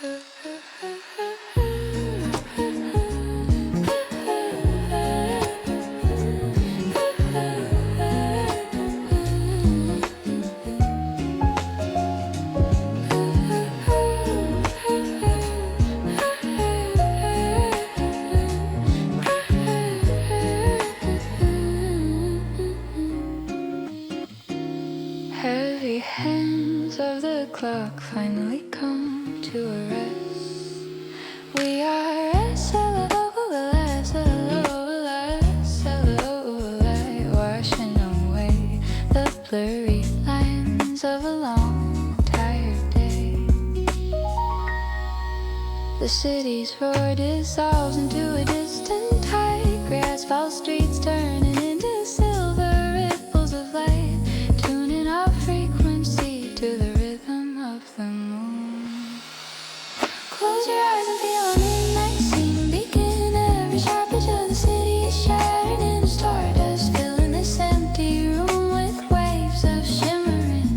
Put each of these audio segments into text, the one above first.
Heavy hands of the clock finally come to a rest. We are S-L-O-L-S-L-O-L-S-L-O-L-I, washing away the blurry lines of a long, tired day. The city's roar dissolves into a distant tide. Gray asphalt streets turning into silver ripples of light, tuning our frequency to the rhythm of the moon. Close your eyes and feel a midnight scene begin. Every sharp edge of the city is shattered into stardust, filling this empty room with waves of shimmering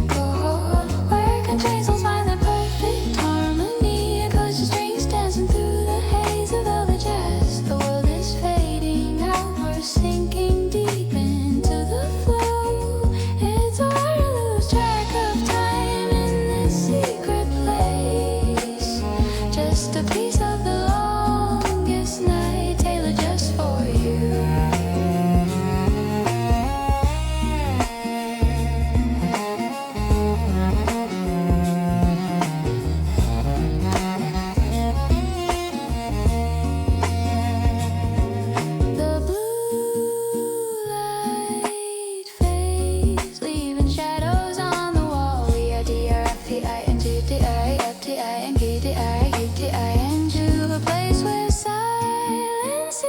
gold. Where can train souls find the perfect harmony? Acoustic strings dancing through the haze of velvet jazz. The world is fading out, we're sinking deep into the flow. It's hard to lose track of time in this secret place. Just a piece of the longest night, tailored just for you. The blue light fades, leaving shadows on the wall. We are DRFTI to a place where silence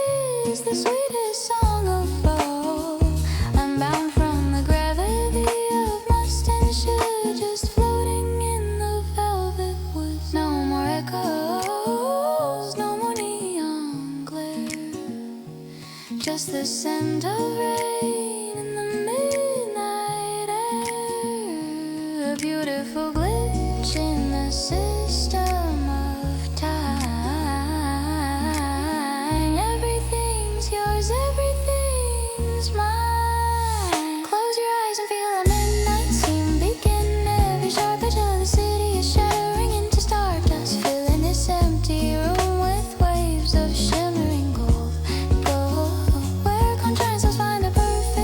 is the sweetest song of all. I'm bound from the gravity of must and should, just floating in the velvet woods. No more echoes, no more neon glare, just the scent of rain in the midnight air. A beautiful glitch in the system of time. Everything's yours, everything's mine. Close your eyes and feel a midnight scene begin. Every sharp edge of the city is shattering into stardust, filling this empty room with waves of shimmering gold. Where contrasts find the perfect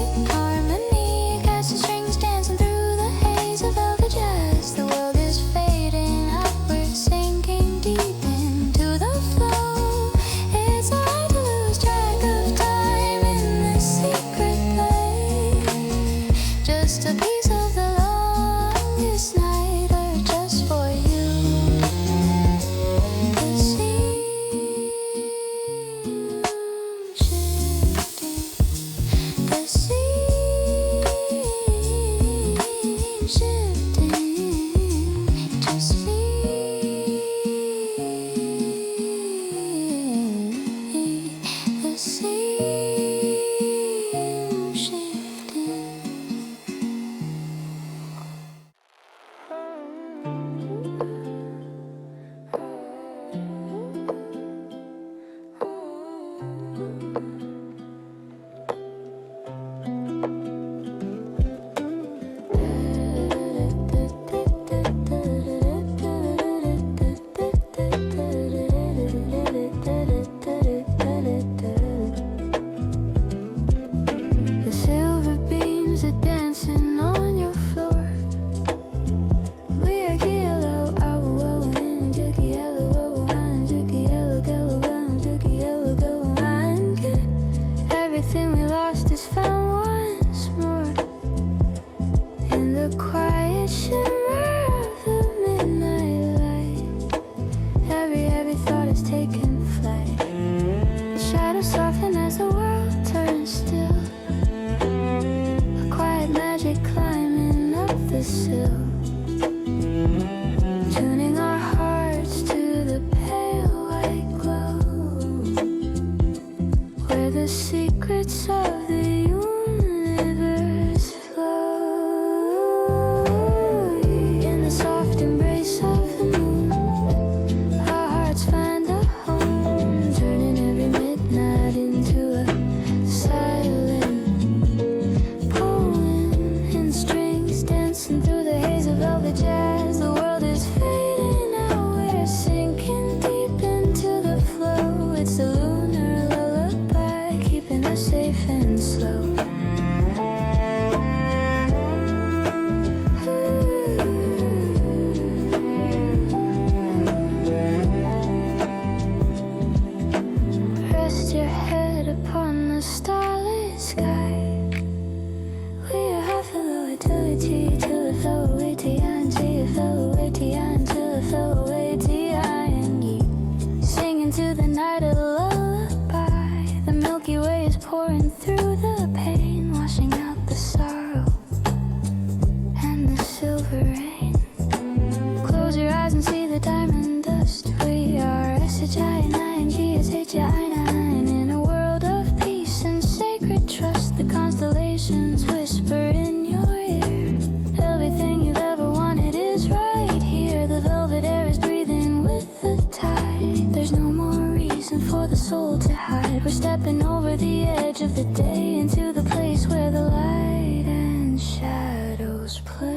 listen for the soul to hide. We're stepping over the edge of the day into the place where the light and shadows play.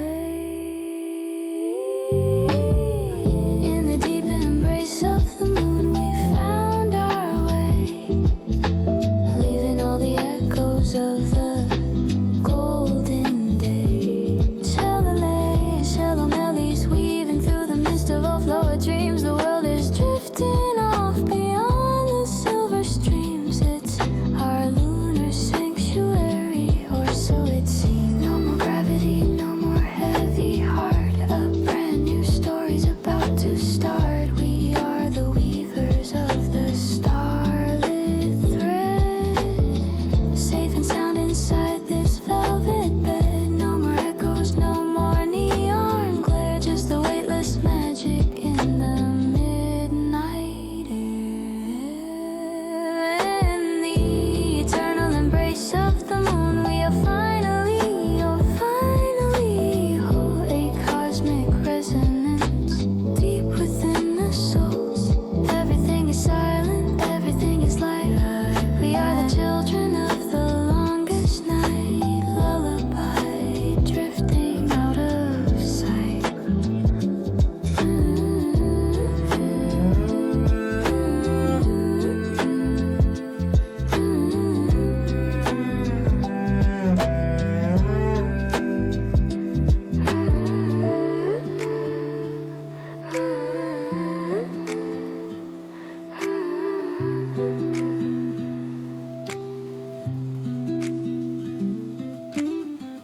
In the deep embrace of the moon, we found our way, leaving all the echoes of the golden day. Shallow melodies weaving through the mist of overflowed dreams. The world is drifting off beyond the silver streams. It's our lunar sanctuary, or so it seems. No more gravity, no more heavy heart. A brand new story's about to start. We are the weavers of the starlit thread, safe and sound inside this velvet bed. No more echoes, no more neon glare, just the weightless magic in the midnight air. In the eternal embrace of the moon, we are finally, hold a cosmic resonance deep within the souls. Everything is silent, everything is light. We are the children of the longest night, lullaby drifting out of sight.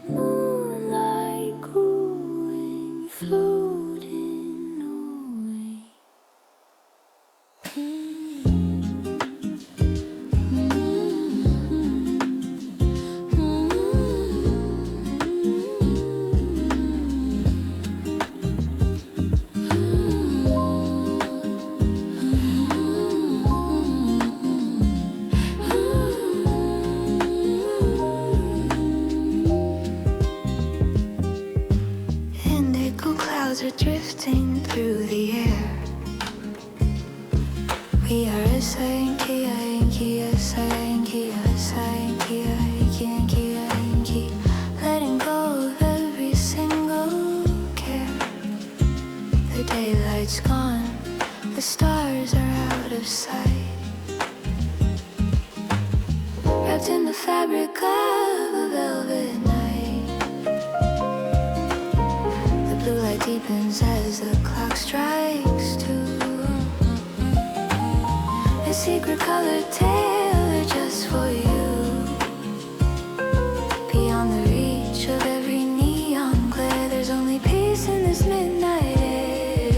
Moonlight cooling, floating away. Indigo clouds are drifting through the air. We are letting go of every single care. The daylight's gone, the stars are out of sight. Wrapped in the fabric of a velvet night, the blue light deepens as the clock strikes two. A secret colored tailored just for you, beyond the reach of every neon glare. There's only peace in this midnight air.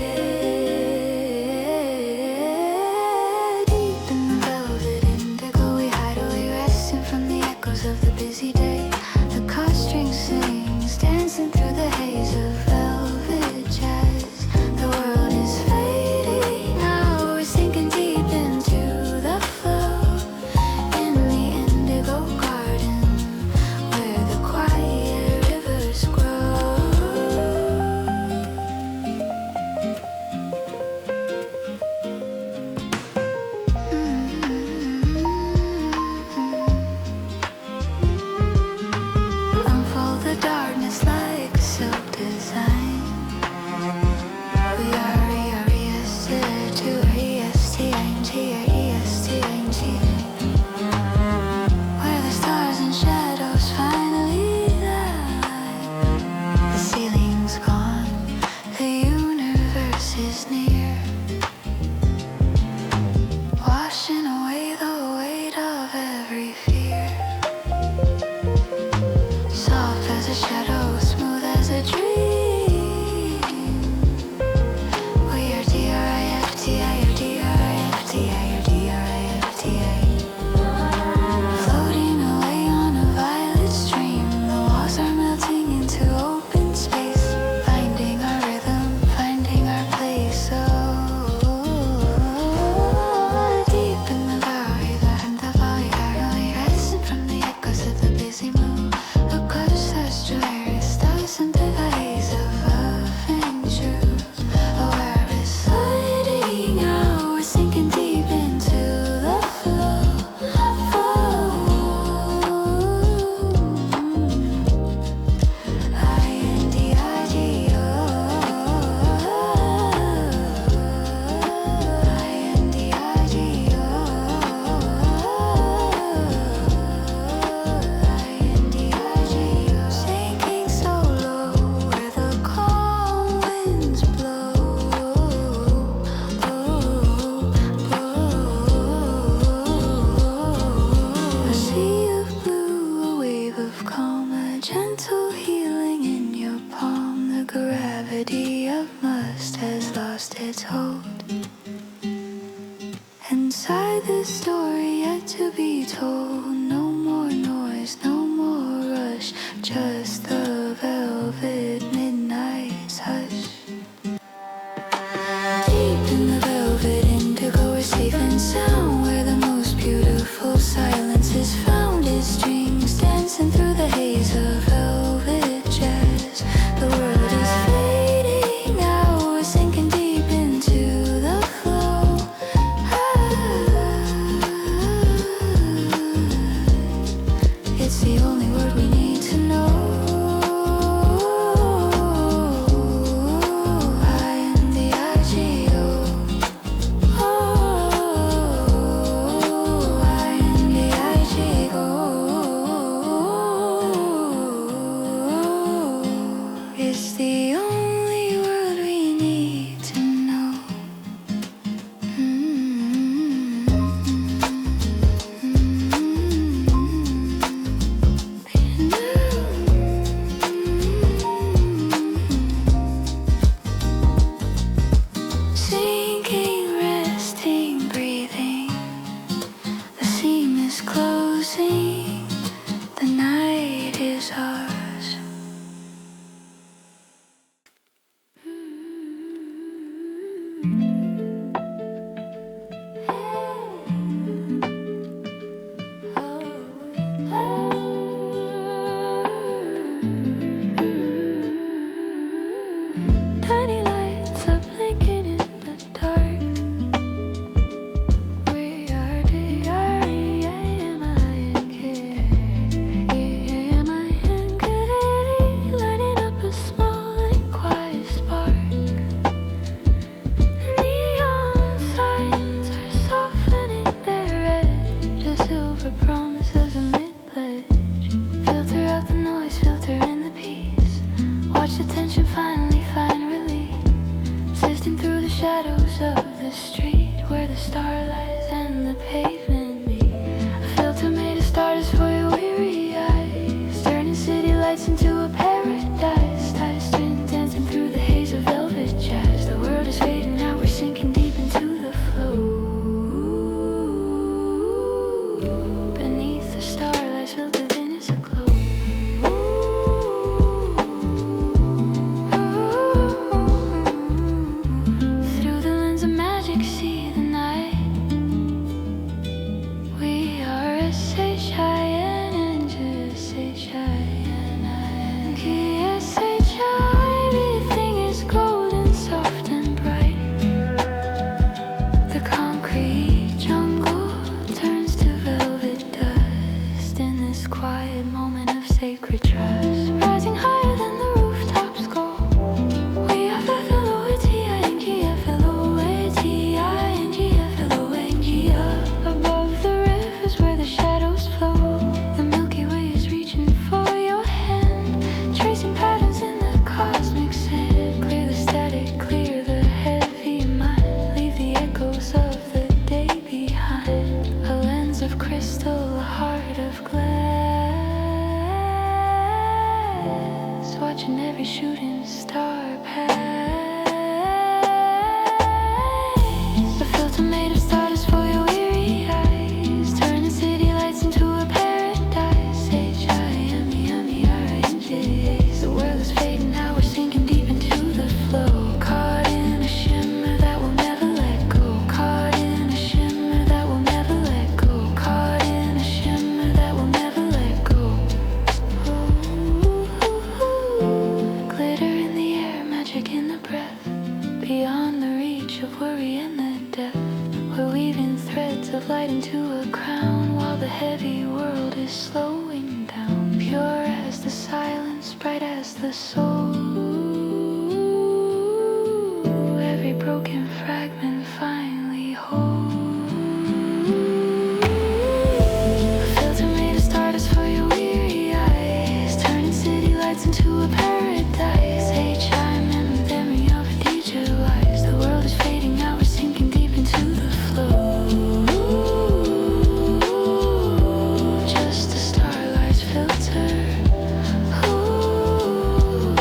Deep in the velvet indigo, we hide away, resting from the echoes of the busy day. The car string sings, dancing through the haze of velvet jazz. The world is fading now, we're sinking deep into the flow, in the indigo garden where the quiet rivers grow. Unfold the darkness like a silk design. We are EST to EST, where the stars and shadows finally lie. The ceiling's gone, the universe is near, washing away the weight of every fear. Soft as a shadow, smooth as a dream. We are DRIFTI, floating away on a violet stream. The walls are melting into open space, finding our rhythm, finding our place. Oh. told. Inside this story yet to be told. No more noise, no more rush, just the velvet midnight's hush. Deep in the velvet indigo, we're safe and sound, where the most beautiful silence is found. Is strings dancing through the haze of velvet jazz. The world is fading now, we're sinking deep into the flow. It's the only word we need to know. It's the only word we need to know. Sinking, resting, breathing. The seam is closing. The night is ours. Tiny lights are blinking in the dark. We are D-R-E-A-M-I-N-K, E-A-M-I-N-K, lighting up a small and quiet spark. Neon signs are softening their edge, a silver promises a mid-pledge. Filter out the noise, filter in the peace. Watch the tension finally find relief. Sifting through the shadows of the street, where the starlight and the pavement meet. A filter made of stars for your weary eyes, turning city lights into a paradise. Tight string dancing through the haze of velvet jazz. The world is fading now, we're sinking deep into the flow. Beneath the starlights, filter Venus aglow. Through the lens of magic, see the night. We are S-H-I-N-N-J-S-H-I-N-I-N-K, S-H-I. Everything is golden, soft and bright. The concrete jungle turns to velvet dust in this quiet moment of sacred trust. Rising higher than the rooftops go. We are F-L-O-A-T-I-N-G-F-L-O-A-T-I-N-G-F-L-O-A-N-G, up above the rivers where the shadows flow. The Milky Way is reaching for your hand, tracing patterns in the cosmic sand. Clear the static, clear the heavy mind, leave the echoes of the day behind. A lens of crystal, a heart of glass, watching every shooting star pass. The filter made of stardust for your weary eyes, turning city lights into a paradise. H-I-M-E-M-E-R-I-N-J. The world is fading now, we're sinking deep into the flow. Caught in a shimmer that will never let go. Caught in a shimmer that will never let go. Caught in a shimmer that will never let go. Glitter in the air, magic in the breath, beyond the reach of worry and the depth. We're weaving threads of light into a crown, while the heavy world is slowing down. Pure as the silence, bright as the soul. Every broken fragment finally whole. A filter made of stardust for your weary eyes, turning city lights into a paradise. H-I-M, memory of a DJ lies. The world is fading now, we're sinking deep into the flow. Just the starlight's filter. Ooh.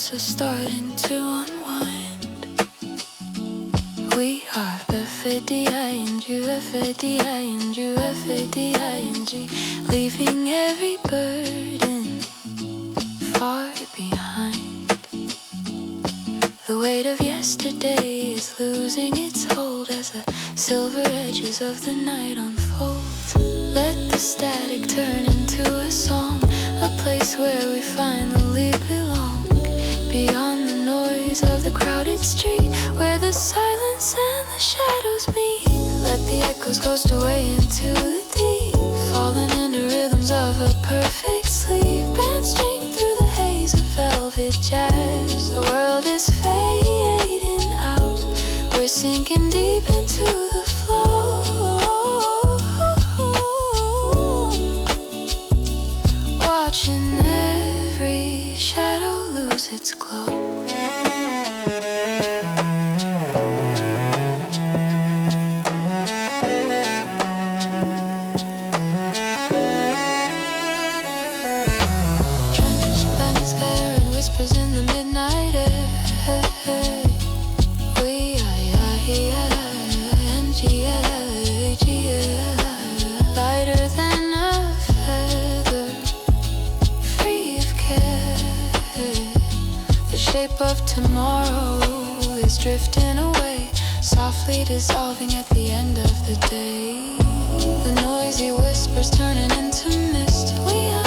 thoughts are starting to unwind. We are F-A-D-I-N-G, F-A-D-I-N-G, F-A-D-I-N-G, leaving every burden far behind. The weight of yesterday is losing its hold as the silver edges of the night unfold. Let the static turn into a song, a place where we finally belong. Beyond the noise of the crowded street, where the silence and the shadows meet. Let the echoes ghost away into the deep, falling into rhythms of a perfect sleep. And string through the haze of velvet jazz. The world is fading out, we're sinking deep into the flow. Watching every shadow lose its glow. In the midnight air, we lighter than a feather, free of care. The shape of tomorrow is drifting away, softly dissolving at the end of the day. The noisy whispers turning into mist. We are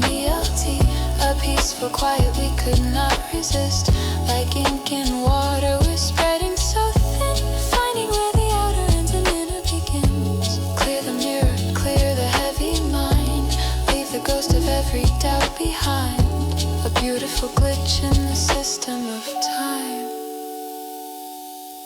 M-E-L-T, a peaceful quiet we could not resist. Like ink in water, we're spreading so thin, finding where the outer ends and inner begins. Clear the mirror, clear the heavy mind, leave the ghost of every doubt behind. A beautiful glitch in the system of time.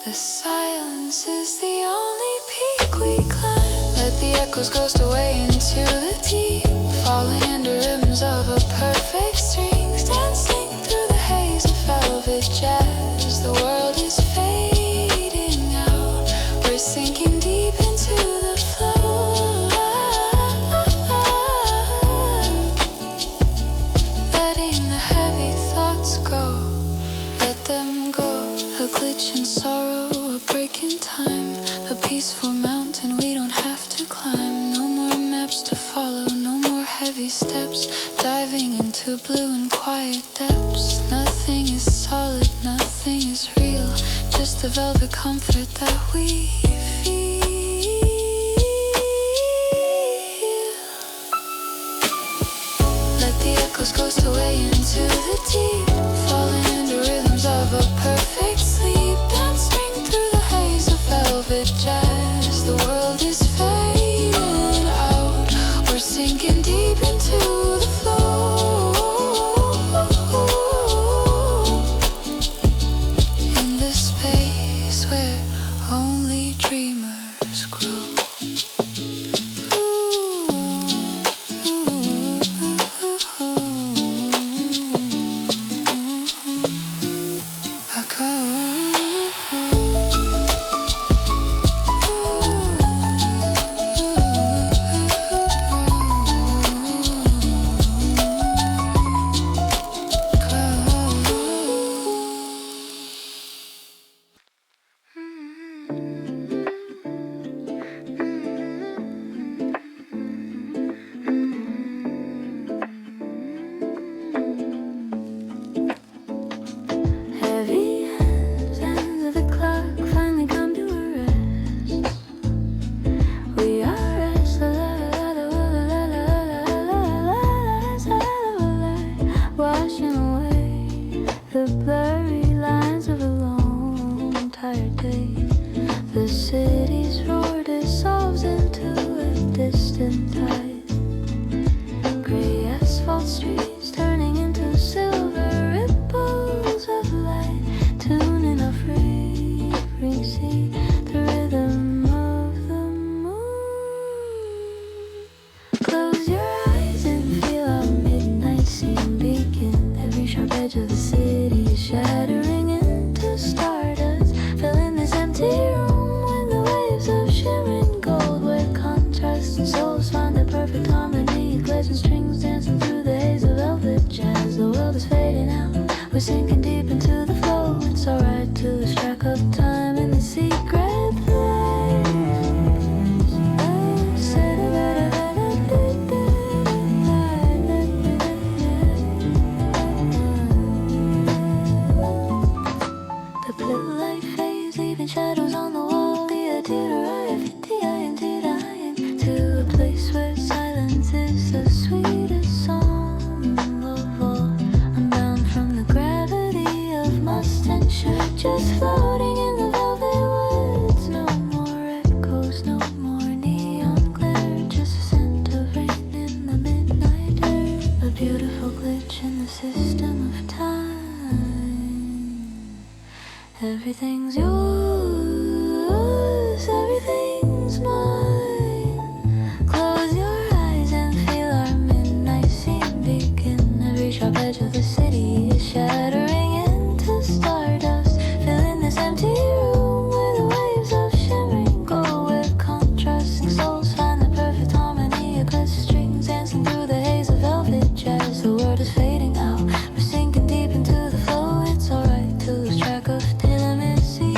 The silence is the only peak we climb. Let the echoes ghost away into the deep, falling into rhythms of a perfect strings, dancing through the haze of velvet jazz. The world is fading out, we're sinking deep into the flow. Letting the heavy thoughts go, let them go. A glitch in sorrow, a break in time, a peaceful mountain we don't have to climb. No more maps to follow, no more heavy steps, diving into blue and quiet depths. Nothing is solid, nothing is real, just the velvet comfort that we feel. Let the echoes ghost away into the deep, falling into rhythms of a perfect sleep. Dancing through the haze of velvet jazz. The world is fading out, we're sinking deep into the flow. In the space where only dreamers grow. Perfect harmony, glazing strings dancing through the haze of velvet jazz. The world is fading out. sinking deep into the flow. It's alright to lose track of time in the secret place. The blue light fades, leaving shadows on the wall. To a place where silence is the sweetest song of all. I'm bound from the gravity of must and should, just floating in the velvet woods. No more echoes, no more neon glare, just a scent of rain in the midnight air. A beautiful glitch in the system of time. Everything's yours, everything's mine. Close your eyes and feel our midnight scene begin. Every sharp edge of the city is shattering into stardust, filling this empty room where the waves of shimmering gold, where contrasting souls find the perfect harmony. Eclipse strings dancing through the haze of velvet jazz. The world is fading out, we're sinking deep into the flow. It's alright to lose track of time and secret.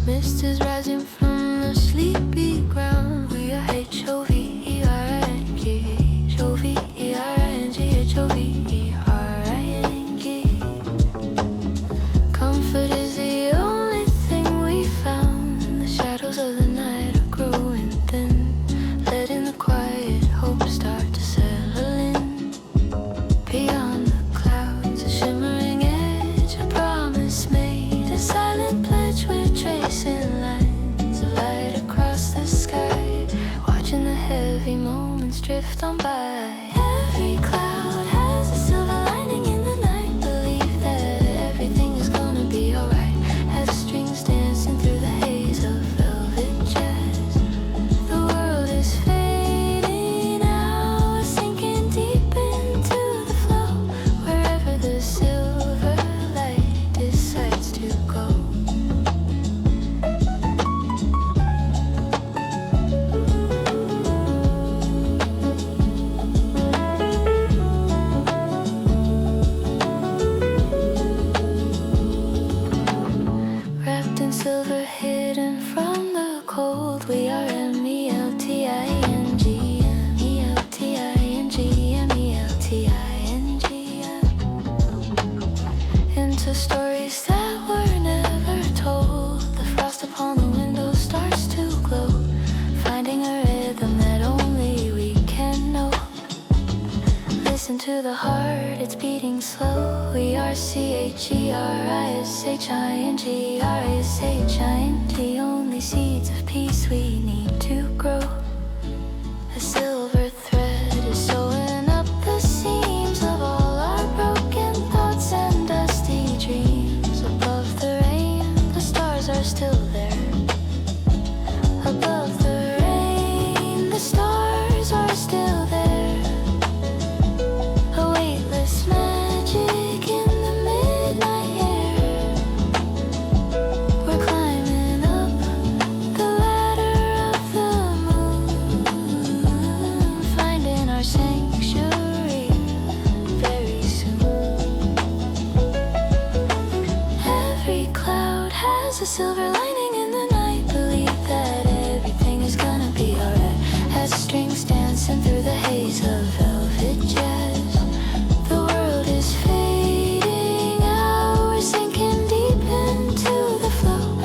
Mist is rising from the sleepy ground. We are H-O-V-E-R-I-N-G, H-O-V-E-R-I-N-G, H-O-V-E-R-I-N-G. Comfort is the only thing we found. The shadows of the night are growing thin, letting the quiet hope start to settle in. Beyond the clouds, a shimmering edge, a promise made, a silent pledge. We're tracing lines of light across the sky, watching the heavy moments drift on by. Every cloud has a silver lining in the night. Believe that everything is gonna be alright. As strings dancing through the haze of velvet jazz. The world is fading out, we're sinking deep into the flow, wherever the silver light decides to go. Wrapped in silver, hidden from the cold, we are M-E-L-T-I-N-G, M-E-L-T-I-N-G, M-E-L-T-I-N-G. Into stories that were never told. The frost upon the window starts to glow, finding a rhythm that only we can know. Listen to the heart, it's beating slow. We are C-H-E-R-I-S-H-I-N-G, R-I-S-H-I-N-G. Only seeds of peace we need to grow. A silver thread is sewing up the seams of all our broken thoughts and dusty dreams. Above the rain, the stars are still there. Above the rain, the stars are still there. A weightless magic in the midnight air. We're climbing up the ladder of the moon. silver lining in the night. Believe that everything is gonna be alright. As strings dancing through the haze of velvet jazz. The world is fading out. We're sinking deep into the flow,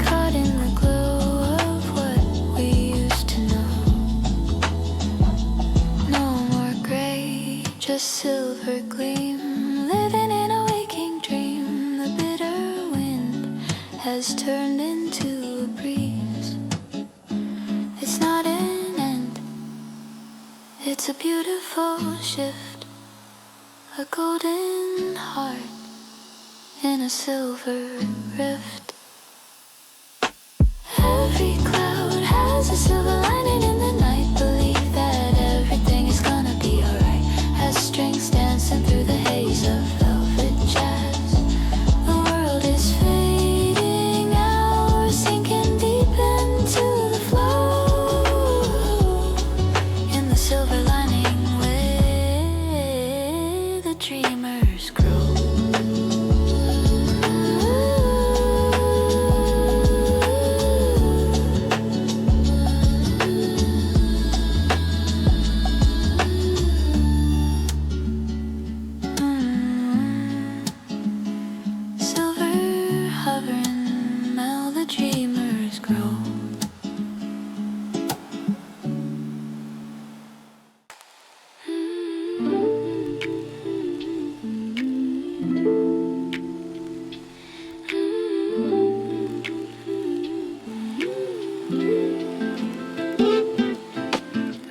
caught in the glow of what we used to know. No more gray, just silver gleam, living in a waking dream. The bitter wind has turned into a breeze. It's not an end, it's a beautiful shift. A golden heart in a silver rift. Every cloud has a silver lining in the night. Believe that everything is gonna be alright. As strings dancing through the haze of velvet jazz. The world is fading out. We're sinking deep into the flow, in the silver lining where the dreamers grow. Silver hovering, now the dreamers grow.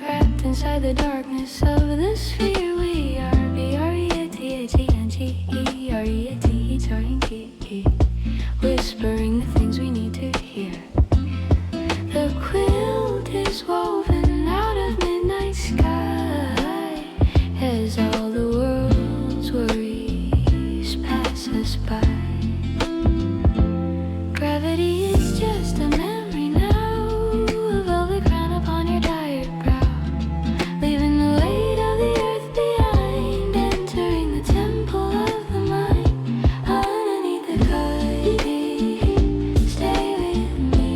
Wrapped inside the darkness of the sphere, we are B-R-E-A-T-H-E-N-G-E-R-E-A-T-E-T-R-E-N-G-E, whispering the things we need to hear. The quilt is woven out of midnight sky as all the world's worries pass us by. Gravity is just a memory now, a velvet crown upon your tired brow, leaving the weight of the earth behind, entering the temple of the mind. Underneath the cosmos, stay with me,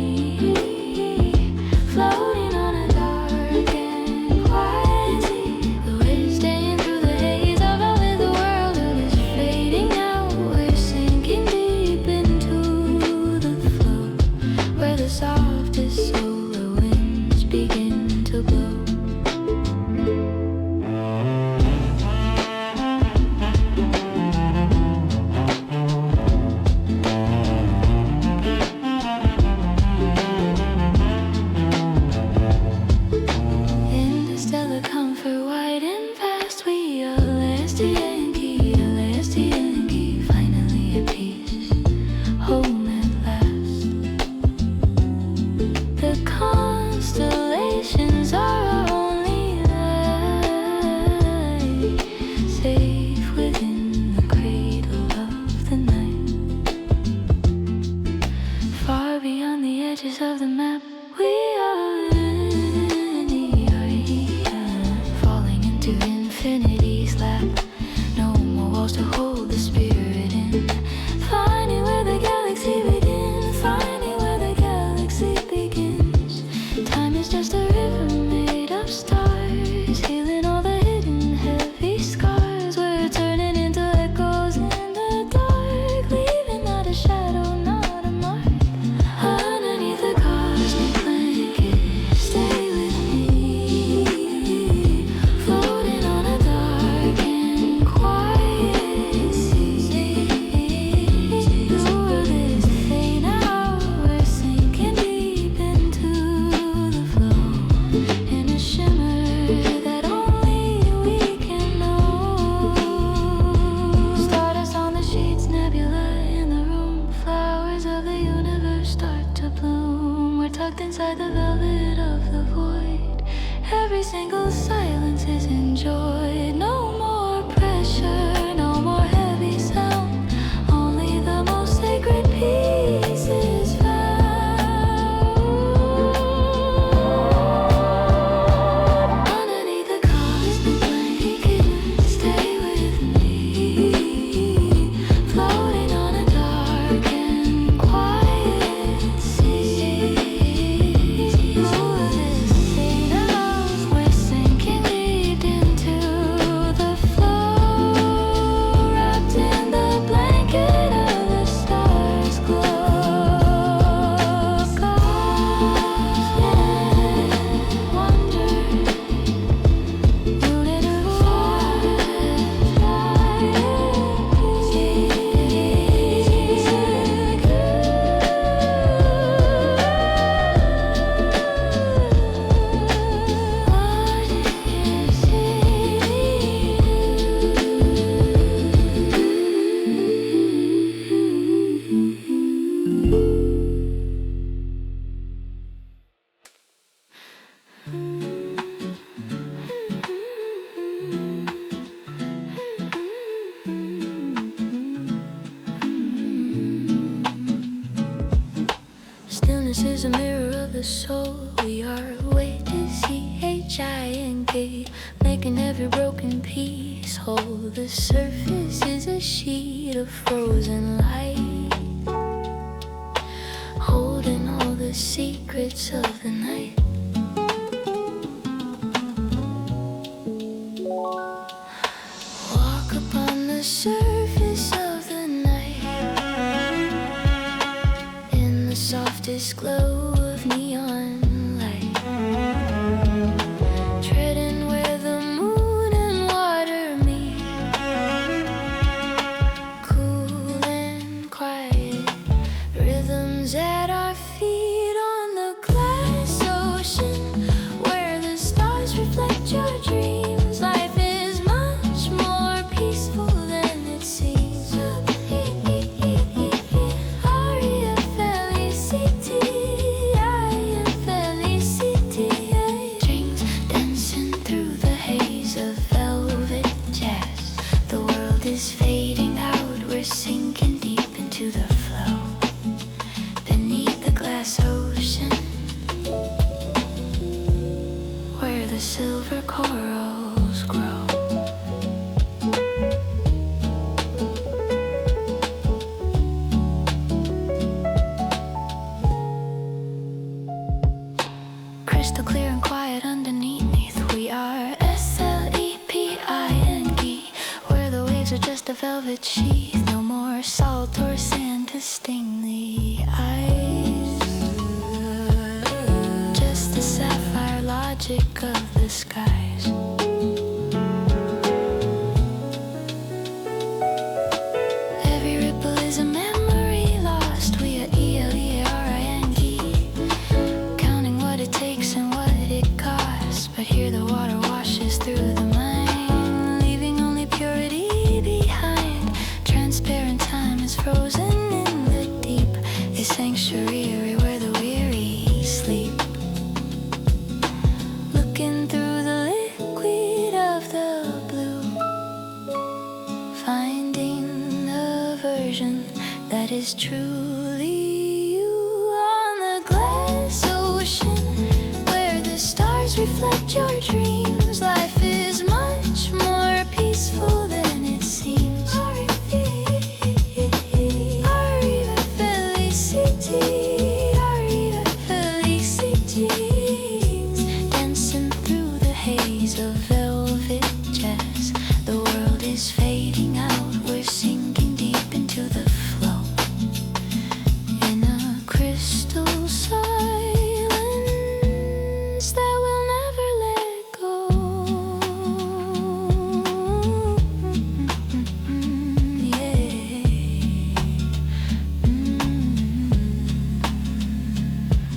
floating on a dark and quiet sea. The wind staying through the haze of velvet. The world is fading out. We're sinking deep into the flow, where the softest solar winds begin to blow. Interstellar comfort, wide and fast. We are L-S-T-N-G, finally at peace, home at last. The constellations are our only light, safe within the cradle of the night. Far beyond the edges of the map, we are falling into infinity's lap. No more walls to hold the spirit in. Finding where the galaxy begins, finding where the galaxy begins. Time is just a river made of stars, healing all the hidden heavy scars. We're turning into echoes in the dark, leaving not a shadow, not a mark. Underneath the cosmic blanket, stay with me, floating on a dark and quiet sea. The world is fading out. We're sinking deep into the flow, in a shimmer that only we can know. Stardust on the sheets, nebula in the room. Flowers of the universe start to bloom. We're tucked inside the velvet of the void. Every single silence is enjoyed. No more pressure, no more heavy sound. Only the most sacred peace is found. Underneath the cosmic blanket, stay with me, floating on a dark and quiet giant gate, making every broken piece whole. The surface is a sheet of frozen light, holding all the secrets of the night. Walk upon the surface of the night, in the softest glow of neon light, treading where the moon and water meet, cool and quiet, rhythms at our feet on the glass ocean, where the stars reflect your dreams. Life is much more peaceful than it seems. Dreams dancing through the haze of velvet jazz. The world is fading out, we're sinking deep into the flow, beneath the glass ocean, where the silver corals grow. Crystal clear and quiet underneath, we are SLEPING, where the waves are just a velvet sheath. No more salt or sand to sting the eyes, just the sapphire logic of the skies. Every ripple is a memory lost. We are ELEARING, counting what it takes and what it costs. But here the water washes through the mind, leaving only purity behind. Transparent time is frozen in the deep, a sanctuary where the weary sleep. Looking through the liquid of the blue, finding the version that is truly you. On the glass ocean, where the stars reflect your dreams. Life is much more peaceful than it seems. Arriva felicity, dancing through the haze of velvet jazz. The world is fading out, we're sinking deep into the flow, in a crystal silence that will never let go.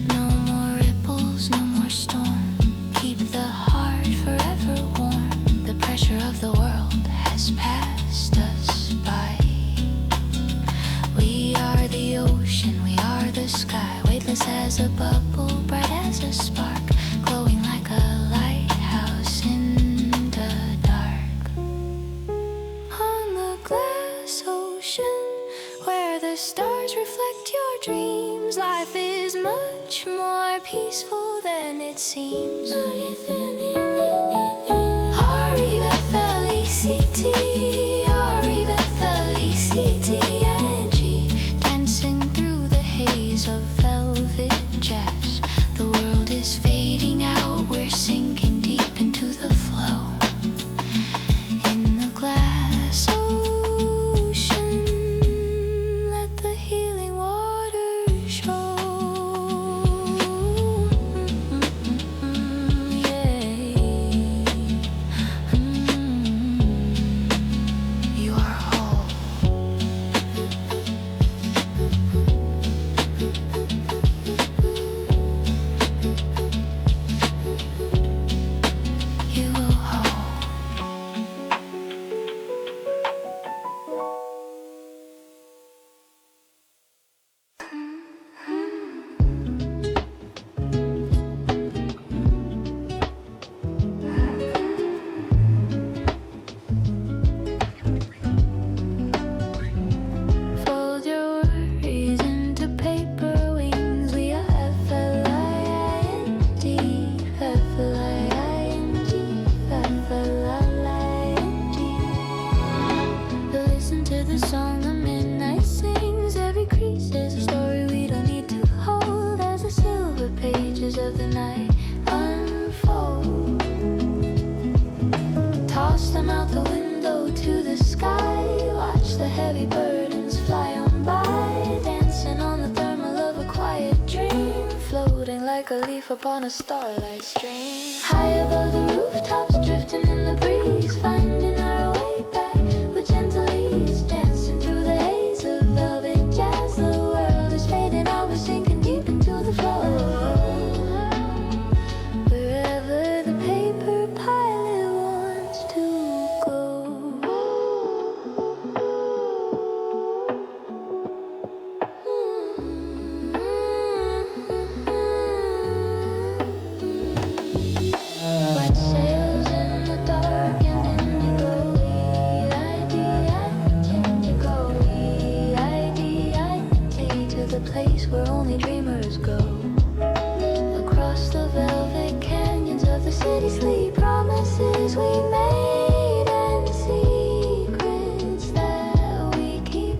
No more ripples, no more storm. Keep the heart forever warm. The pressure of the world has passed us by. We are the ocean, we are the sky, weightless as a bubble, bright as a spark, glowing like a lighthouse in the dark. On the glass ocean, where the stars reflect your dreams. Life is much more peaceful than it seems. Arriva felicity, arriva felicity, dancing through the haze of velvet jazz. The world is fading out, we're sinking deep into the flow, in the glass ocean. Let the healing water show. Yeah. from out the window to the sky. Watch the heavy burdens fly on by, dancing on the thermal of a quiet dream, floating like a leaf upon a starlight stream. High above the rooftops, drifting in the breeze, finding our way back with gentle ease, dancing through the haze of velvet jazz. The world is fading out, we're sinking deep into the flow. Wherever the paper pilot wants to go. White sails in the dark and indigo, indigo, to the place where only dreamers go. Across the velvet canyons of the city sleep, promises we made and secrets that we keep.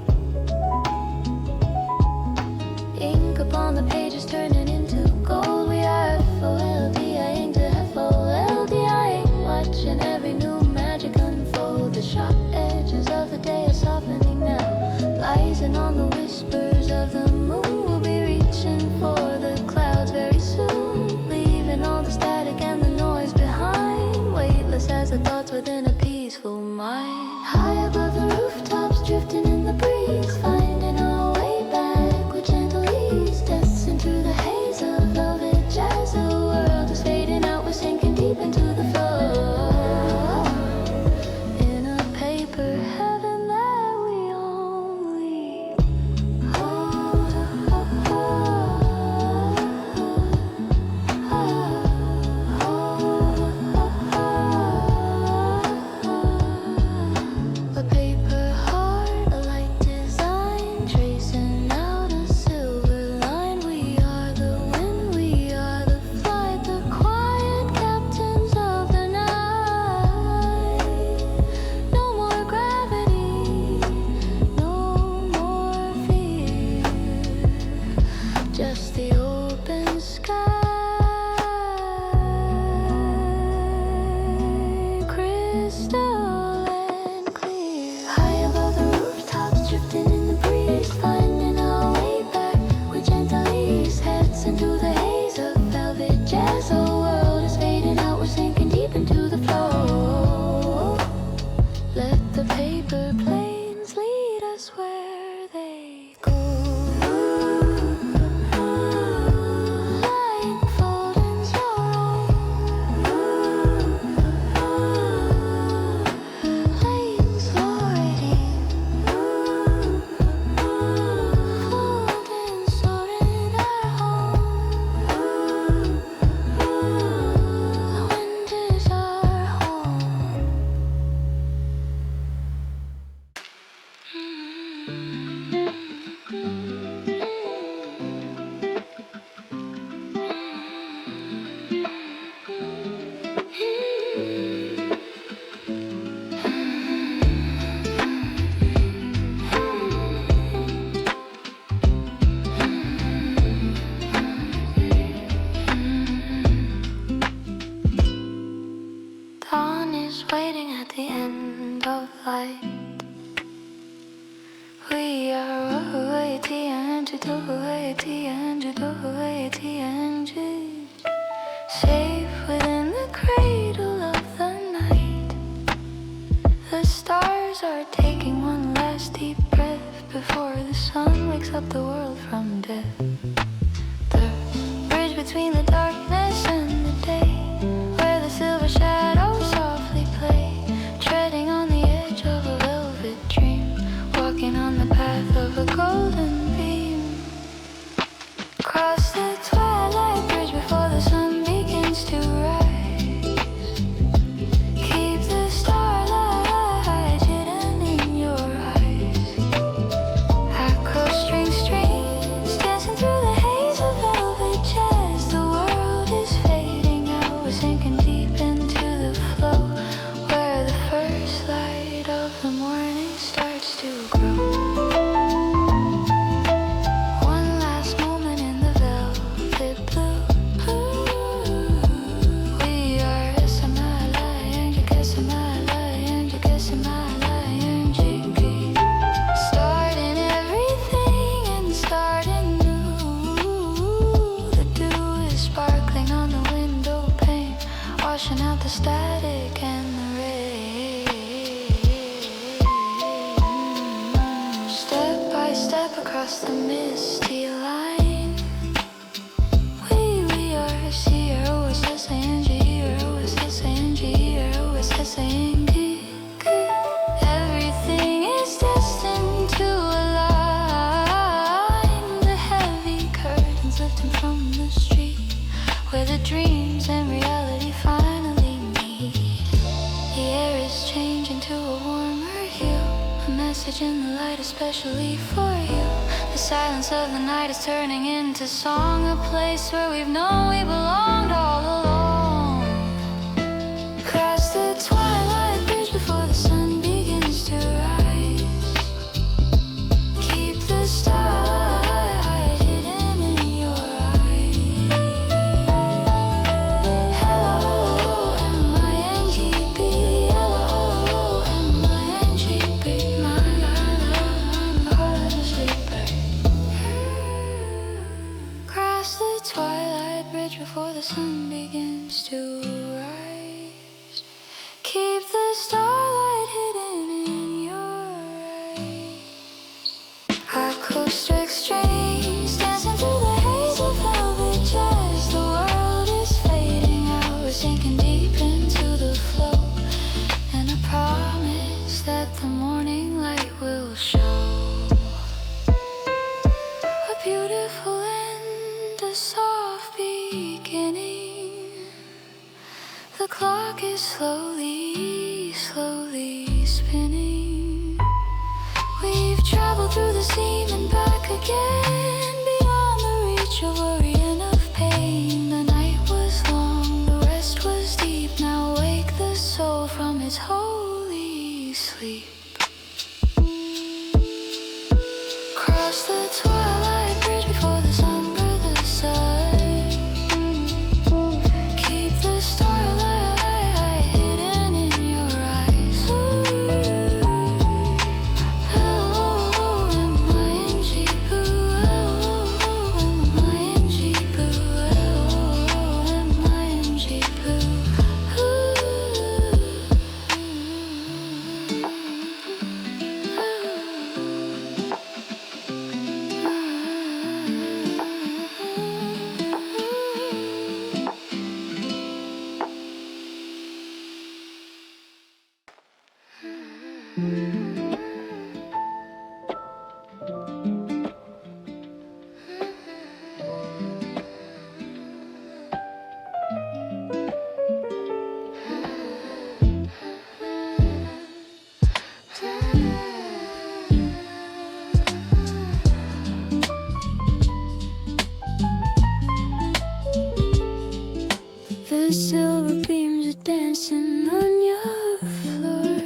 Ink upon the pages turning into gold. We are FOLDing to FOLDing, watching every new magic unfold. The sharp edges of the day are softening now, rising on the whispers of the moon. We'll be reaching for the clouds very soon, leaving all the static and the noise behind, weightless as the thoughts within a peaceful mind. High above the rooftops, drifting in the breeze, finding our way back with gentle ease, dancing through the haze of velvet jazz. The world is fading out, we're sinking deep into the flow, in a paper heaven that we only a paper heart, a light design, tracing out a silver line. We are the wind, we are the flight, the quiet captains of the night. No more gravity, no more fear, just the open sky, crystal and clear. High above the rooftops, drifting in the breeze, finding our way back with gentle ease, heads into the haze of velvet jazz. The world is fading out, we're sinking deep into the flow. Let the paper planes lead us where they go. Lying fold in sorrow, lanes lording, folding soaring our home. The wind is our home. Dawn is waiting at the end of light. We are waiting to do safe within the cradle of the night. The stars are taking one last deep breath before the sun wakes up the world from death. The bridge between the darkness and the day, where the silver shadows softly play, treading on the edge of a velvet dream, walking on the path of a golden beam. Cross the Twilight Bridge before the sun begins to rise. Keep the starlight hidden in your eyes. Echo string strings dancing through the static and the rain. Step by step across the misty line. We are C-R-O-S-S-A-N-G, R-O-S-S-A-N-G, R-O-S-S-A-N-G. Everything is destined to align. The heavy curtains lifting from the street, where the dreams and reality finally meet. The air is changing to a warmer hue, a message in the light especially for you. The silence of the night is turning into song, a place where we've known we belonged all along. Cross the twilight bridge before the sun begins to rise. Keep the starlight hidden in your eyes. L-O-M-I-N-G-B, L-O-M-I-N-G-B. My heart is a sleeper. Cross the twilight bridge before the sun begins to rise. Keep the starlight hidden in your eyes. Acoustic strings dancing through the haze of velvet jazz. The world is fading out, we're sinking deep into the flow, and I promise that the morning light will show. A beautiful end, a soft beginning. The clock is slowly, slowly spinning. We've traveled through the scene and back again, beyond the reach of worry and of pain. The night was long, the rest was deep. Now wake the soul from its holy sleep. Cross the twilight bridge before the sun burns the sun. Keep the starlight hidden in your eyes. L-O-M-I-N-G, boo, L-O-M-I-N-G, boo, L-O-M-I-N-G, boo. The silver beams are dancing on your floor.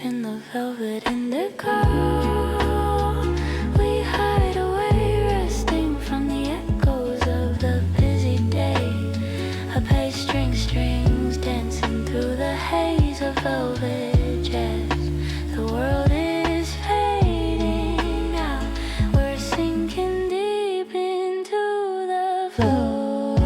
in the velvet indigo. We hide away, resting from the echoes of the busy day. A pace strings dancing through the haze of velvet jazz. The world is fading out. We're sinking deep into the flow.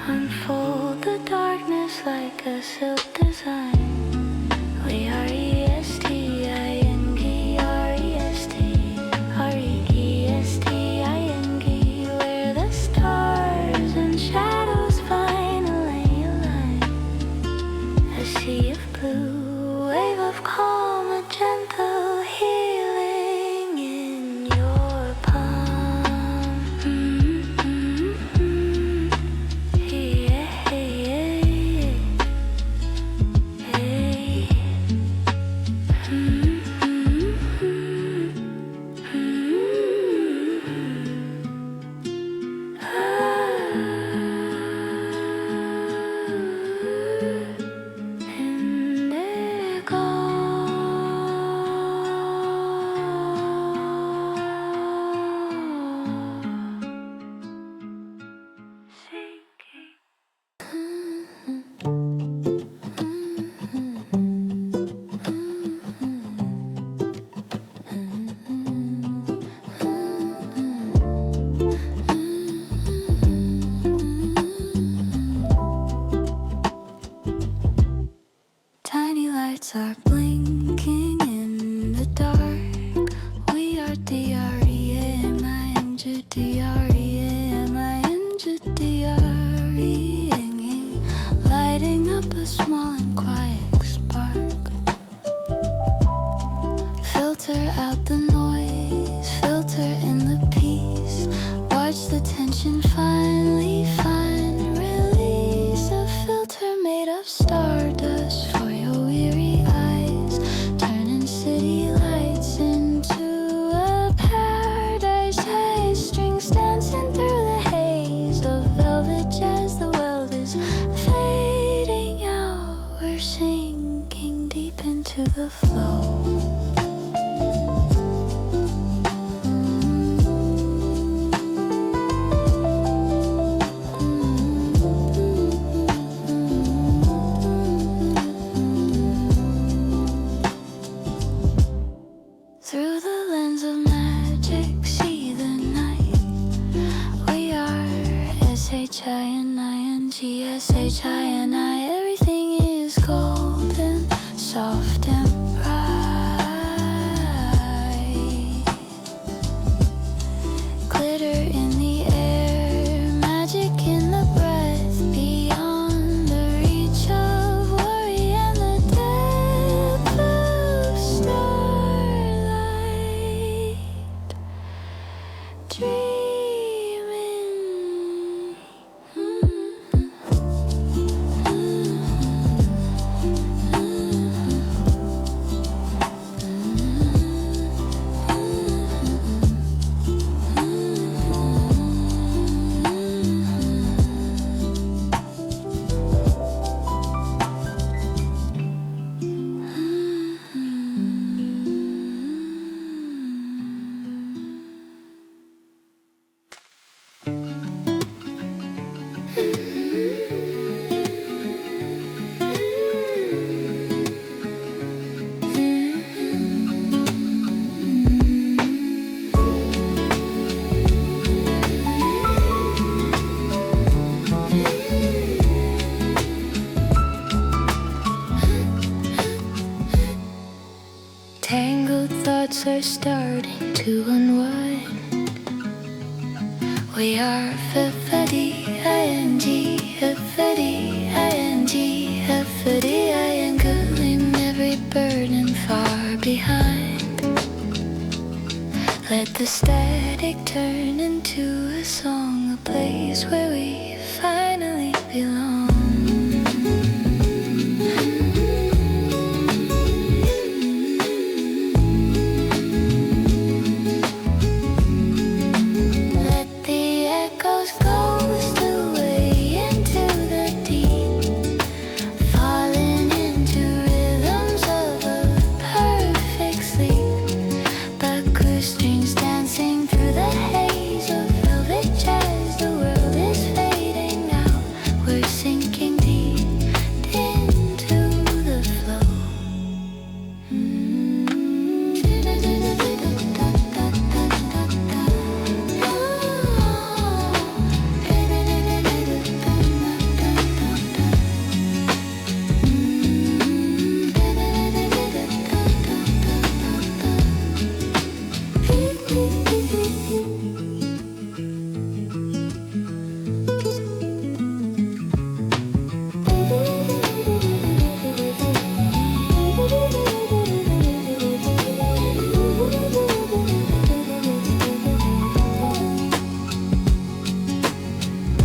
Unfold the darkness like a silk design. We are ESTING, RESTING, where the stars and shadows finally align. A sea of blue, wave of calm, a gentle healing in your palm. Tiny lights are blinking in the dark. We are DREAMING, lighting up a small and quiet spark. Filter out the noise, filter in the peace. Watch the tension finally find release. A filter made of stardust for your weary eyes, turning city lights into a paradise. Hey, strings dancing through the haze of velvet jazz. The world is fading out. We're sinking deep into the flow. Through the lens of magic, see the night. We are SHINING, everything is golden, soft and bright. Glitter in the air, magic in the breath, beyond the reach of worry and the depth of starlight. Dreaming. Tangled thoughts are starting to unwind. We are FFDING, leaving every burden far behind. Let the static turn into a song, a place where we finally belong. Let the echoes ghost away into the deep, falling into rhythms of a perfect sleep. Backward strings dancing through the haze of velvet jazz. The world is fading now. We're sinking deep into the flow.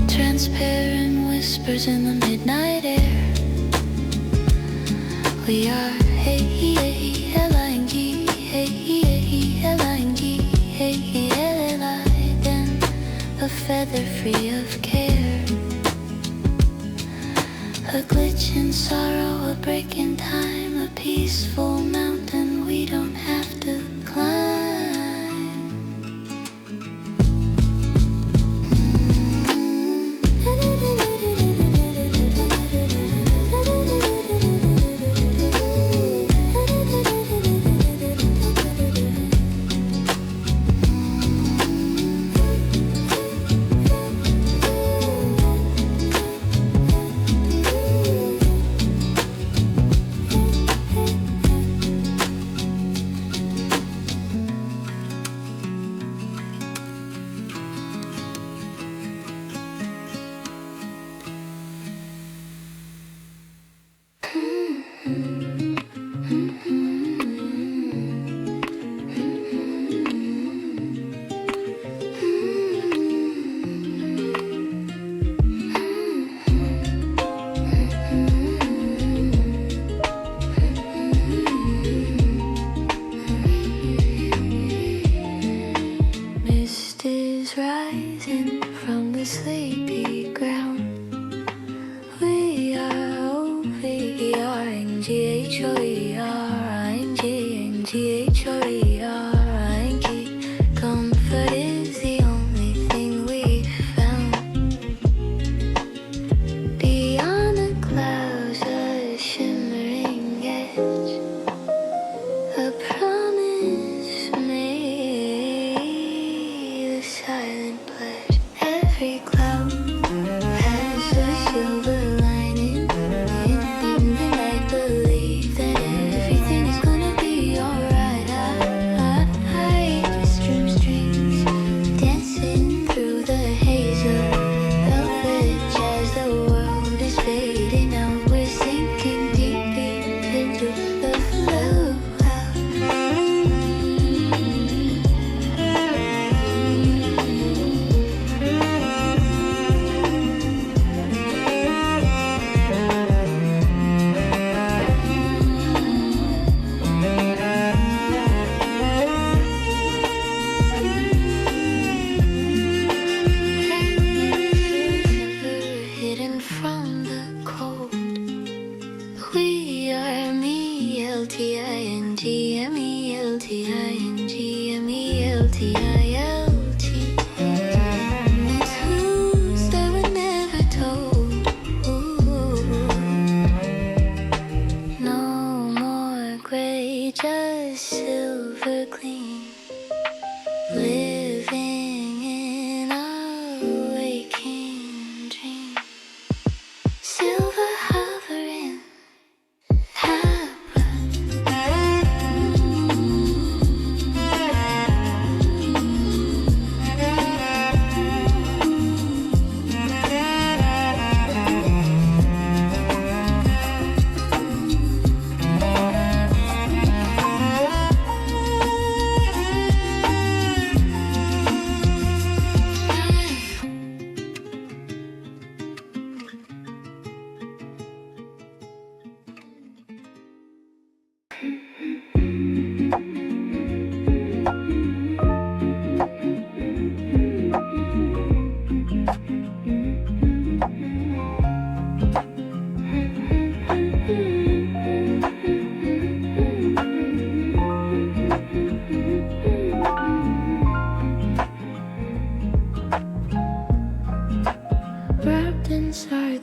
Transparent whispers in the midnight air. We are hey hey elangi hey hey elangi hey hey elan, a feather free of care, a glitch in sorrow, a break in time, a peaceful mountain we don't have to climb. Mist is rising from the sleepy ground. We are O-V-E-R-N-G-H-O-E-R-I-N-G. Comfort is the only thing we found. Beyond the clouds, a shimmering edge, a promise made, a silent pledge. Every cloud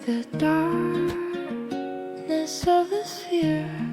the darkness of the sphere.